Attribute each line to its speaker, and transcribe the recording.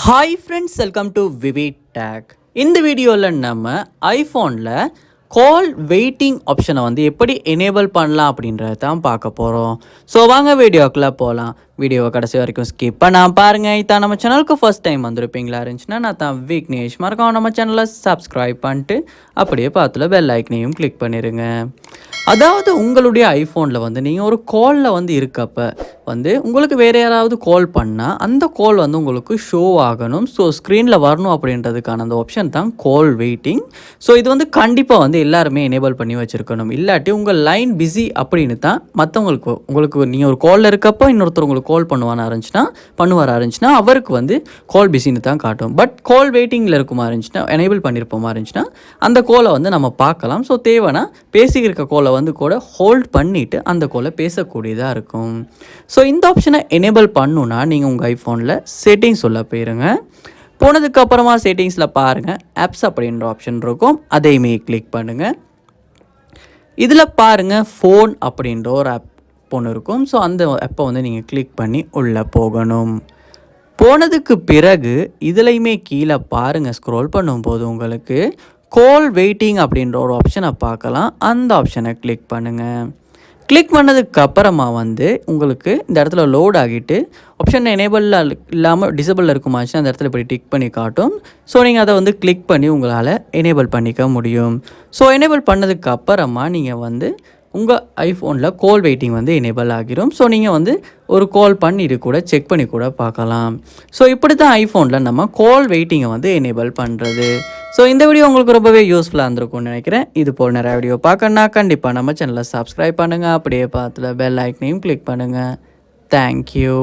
Speaker 1: Hi friends, welcome to vivid take. இந்த வீடியோவில் நம்ம ஐஃபோனில் கால் வெயிட்டிங் ஆப்ஷனை வந்து எப்படி எனேபிள் பண்ணலாம் அப்படின்றத தான் பார்க்க போகிறோம். ஸோ வாங்க வீடியோக்குள்ளே போகலாம். வீடியோவை கடைசி வரைக்கும் ஸ்கிப் பண்ணால் பாருங்கள். இதான் நம்ம சேனலுக்கு ஃபஸ்ட் டைம் வந்திருப்பீங்களா இருந்துச்சுன்னா நான் தான் விக்னேஷ். மறக்காம நம்ம சேனலை சப்ஸ்கிரைப் பண்ணிட்டு அப்படியே பார்த்துல பெல் ஐக்கனையும் கிளிக் பண்ணிடுங்க. அதாவது உங்களுடைய ஐஃபோனில் வந்து நீங்கள் ஒரு காலில் வந்து இருக்கப்போ வந்து உங்களுக்கு வேறு யாராவது கால் பண்ணால் அந்த கால் வந்து உங்களுக்கு ஷோ ஆகணும். ஸோ ஸ்க்ரீனில் வரணும் அப்படின்றதுக்கான அந்த ஆப்ஷன் தான் கால் வெயிட்டிங். ஸோ இது வந்து கண்டிப்பாக வந்து எல்லாருமே எனேபிள் பண்ணி வச்சுருக்கணும். இல்லாட்டி உங்கள் லைன் பிஸி அப்படின்னு தான் உங்களுக்கு நீங்கள் ஒரு காலில் இருக்கப்போ இன்னொருத்தர் உங்களுக்கு கால் பண்ணுவார் இருந்துச்சுன்னா அவருக்கு வந்து கால் பிஸின்னு தான் காட்டும். பட் கால் வெயிட்டிங்கில் இருக்குமா இருந்துச்சுன்னா எனேபிள் பண்ணியிருப்போமா இருந்துச்சுன்னா அந்த காலை வந்து நம்ம பார்க்கலாம். ஸோ தேவைன்னா பேசிக்கிருக்க காலை வந்து கூட ஹோல்ட் பண்ணிவிட்டு அந்த காலை பேசக்கூடியதாக இருக்கும். ஸோ இந்த ஆப்ஷனை எனேபிள் பண்ணுன்னா நீங்கள் உங்கள் ஐஃபோனில் செட்டிங்ஸ் உள்ள போயிருங்க. போனதுக்கப்புறமா செட்டிங்ஸில் பாருங்கள், ஆப்ஸ் அப்படின்ற ஆப்ஷன் இருக்கும், அதையுமே கிளிக் பண்ணுங்கள். இதில் பாருங்கள் ஃபோன் அப்படின்ற ஒரு ஆப் ஒன்று இருக்கும். ஸோ அந்த ஆப்பை வந்து நீங்கள் கிளிக் பண்ணி உள்ளே போகணும். போனதுக்கு பிறகு இதுலையுமே கீழே பாருங்கள், ஸ்க்ரோல் பண்ணும்போது உங்களுக்கு கால் வெயிட்டிங் அப்படின்ற ஒரு ஆப்ஷனை பார்க்கலாம். அந்த ஆப்ஷனை கிளிக் பண்ணுங்கள். கிளிக் பண்ணதுக்கு அப்புறமா வந்து உங்களுக்கு இந்த இடத்துல லோட் ஆகிட்டு ஆப்ஷன் எனேபிளில் இல்லாமல் டிசபிளில் இருக்குமாச்சுன்னா அந்த இடத்துல இப்படி டிக் பண்ணி காட்டும். ஸோ நீங்கள் அதை வந்து கிளிக் பண்ணி உங்களால் எனேபிள் பண்ணிக்க முடியும். ஸோ எனேபிள் பண்ணதுக்கு அப்புறமா நீங்கள் வந்து உங்கள் ஐஃபோனில் கால் வெயிட்டிங் வந்து எனேபிள் ஆகிரும். ஸோ நீங்கள் வந்து ஒரு கால் பண்ணிட்டு கூட செக் பண்ணி கூட பார்க்கலாம். ஸோ இப்படி தான் ஐஃபோனில் நம்ம கால் வெயிட்டிங்கை வந்து எனேபிள் பண்ணுறது. ஸோ இந்த வீடியோ உங்களுக்கு ரொம்பவே யூஸ்ஃபுல்லாக இருந்திருக்கும்னு நினைக்கிறேன். இது போல் நிறைய வீடியோ பார்க்கணுன்னா கண்டிப்பாக நம்ம சேனலை சப்ஸ்கிரைப் பண்ணுங்கள். அப்படியே பார்த்துல பெல் ஐக்கனையும் கிளிக் பண்ணுங்கள். தேங்க்யூ.